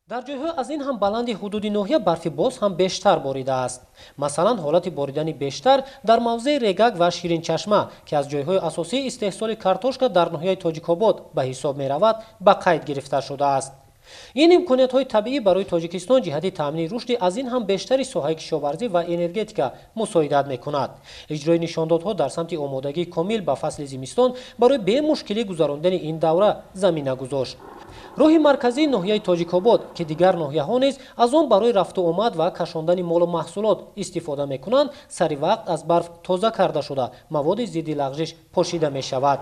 дар ҷойҳо аз ин ҳам баланди ҳудуди ноҳия барфи боз ҳам бештар боридааст. Масалан, ҳолати боридани бештар дар мавзеи Регак ва Ширинчашма, ки аз ҷойҳои асосии истеҳсоли картошка дар ноҳияи Тоҷикобод ба ҳисоб меравад, ба қайд гирифта шудааст. ин имкониятҳои табиӣ барои Тоҷикистон ҷиҳати таъмини рушди аз ин ҳам бештари соҳаи кишоварзӣ ва энергетика мусоидат мекунад. иҷрои нишондодҳо дар самти омодагии комил ба фасли зимистон барои бемушкилӣ гузарондани ин давра замина гузошт. роҳи марказии ноҳияи Тоҷикобод, ки дигар ноҳияҳо низ аз он барои рафту омад ва кашондани молу маҳсулот истифода мекунанд, сари вақт аз барф тоза карда шуда маводи зидди лағжиш пошида мешавад.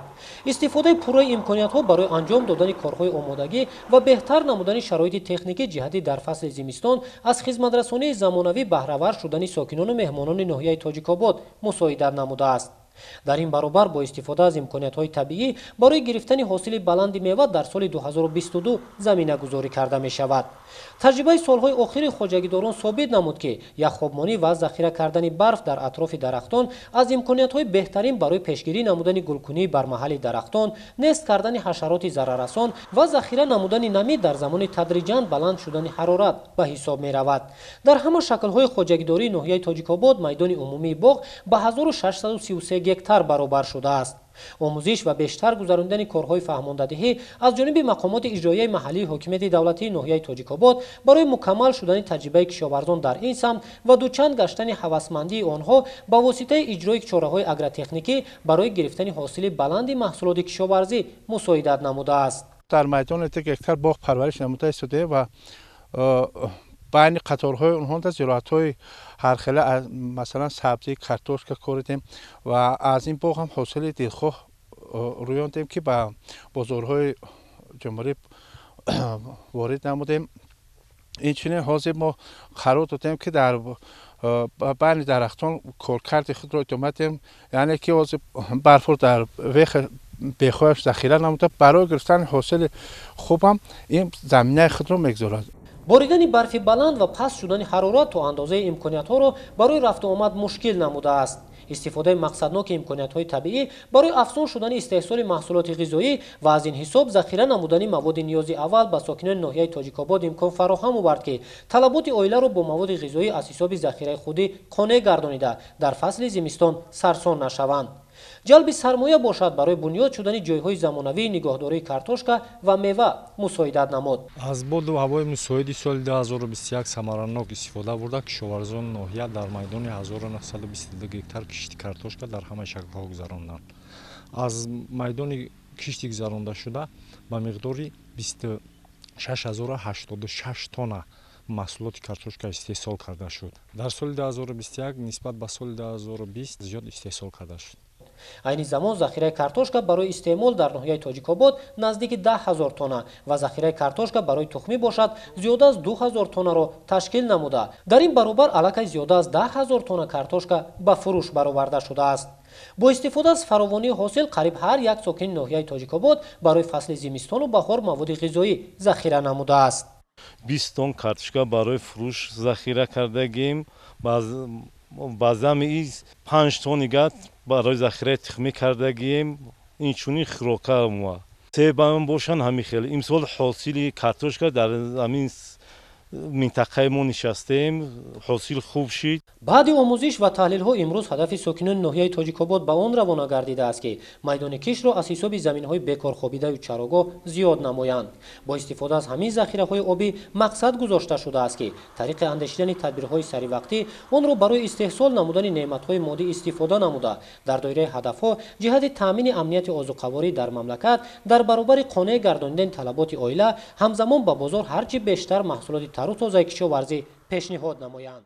истифодаи пурраи имкониятҳо барои анҷом додани корҳои омодагӣ ва беҳтар намудани шароити техникӣ ҷиҳати дар фасли зимистон аз хизматрасонии замонавӣ баҳравар шудани сокинону меҳмонони ноҳияи Тоҷикобод мусоидат намудааст. дар ин баробар бо истифода аз имкониятҳои табиӣ барои гирифтани ҳосили баланди мева дар соли 2022 заминагузорӣ карда мешавад. таҷрибаи солҳои охири хоҷагидорон собит намуд, ки яххобмонӣ ва захира кардани барф дар атрофи дарахтон аз имкониятҳои беҳтарин барои пешгирӣ намудани гулкунии бармаҳалли дарахтон, нест кардани ҳашароти зараррасон ва захира намудани намӣ дар замони тадриҷан баланд шудани ҳарорат ба ҳисоб меравад. дар ҳама шаклҳои хоҷагидории ноҳияи Тоҷикобод майдони умумии боғ ба 1633 гектар баробар шудааст. омӯзиш ва бештар гузарондани корҳои фаҳмондадиҳӣ аз ҷониби мақомоти иҷроияи маҳаллии ҳокимияти давлатии ноҳияи Тоҷикобод барои мукаммал шудани таҷрибаи кишоварзон дар ин самт ва дучанд гаштани ҳавасмандии онҳо ба воситаи иҷрои чораҳои агротехникӣ барои гирифтани ҳосили баланди маҳсулоти кишоварзӣ мусоидат намудааст. дар майдони 2 гектар боғ парвариш намуда истодаем ва байни қаторҳои онҳо зироатҳои ҳархела, масалан сабзӣ, картошка коридем ва аз ин боғ ҳам ҳосили дилхоҳ рӯёндем, ки ба бозорҳои ҷумҳурӣ ворид намудем. инчунин ҳозир мо қарор додем, ки дар байни дарахтон коркарди худро идома диҳем, яъне ки ҳозир барфро дар бехояш захира намуда барои гирифтани ҳосили хубам ин заминаи худро мегузорад. боридани барфи баланд ва паст шудани ҳарорат то андозаи имкониятҳоро барои рафту омад мушкил намудааст. истифодаи мақсадноки имкониятҳои табиӣ барои афзун шудани истеҳсоли маҳсулоти ғизоӣ ва аз ин ҳисоб захира намудани маводи ниёзи аввал ба сокинони ноҳияи Тоҷикобод имкон фароҳам овард, ки талаботи оиларо бо маводи ғизоӣ аз ҳисоби захираи худӣ қонеъ гардонида дар фасли зимистон сарсон нашаванд. ҷалби сармоя бошад барои бунёд шудани ҷойҳои замонавии нигоҳдории картошка ва мева мусоидат намуд. аз боду ҳавои мусоиди соли 2021 самаранок истифода бурда кишоварзони ноҳия дар майдони 1922 гектар кишти картошка дар ҳама шаклҳо гузаронданд. аз майдони кишти гузаронда шуда ба миқдори 26086 тонна маҳсулоти картошка истеҳсол карда шуд. дар соли 2021 нисбат ба соли 2020 зиёд истеҳсол карда шуд. айни замон захираи картошка барои истеъмол дар ноҳияи Тоҷикобод наздики 10 000 тонна ва захираи картошка барои тухмӣ бошад зиёда аз 2000 тоннаро ташкил намуда, дар ин баробар аллакай зиёда аз 10 000 тонна картошка ба фурӯш бароварда шудааст. бо истифода аз фаровонии ҳосил қариб ҳар як сокини ноҳияи Тоҷикобод барои фасли зимистону баҳор маводи ғизоӣ захира намудааст. 20 тонн картошка барои фурӯш захира кардагим, баъзами 5 тонни гат барои захираи тухмӣ кардагим, инчунин хӯрока ва себам бошанд ҳамин хеле. имсол ҳосили картошка дар замин минтақаи мо нишастем, ҳосил хуб шид. баъди омӯзиш ва таҳлилҳо имрӯз ҳадафи сокинони ноҳияи Тоҷикобод ба он равона гардидааст, ки майдони кишро аз ҳисоби заминҳои бекорхобидаю чарогоҳ зиёд намоянд. бо истифода аз ҳамин захираҳои обӣ мақсад гузошта шудааст, ки тариқи андешидани тадбирҳои саривақтӣ онро барои истеҳсол намудани неъматҳои моддӣ истифода намуда, дар доираи ҳадафҳо ҷиҳати таъмини амнияти озуқаворӣ дар мамлакат дар баробари қонеъ гардонидани талаботи оила ҳамзамон ба бозор ҳарчи бештар маҳсулоти тару тозаи кишоварзӣ пешниҳод намоянд.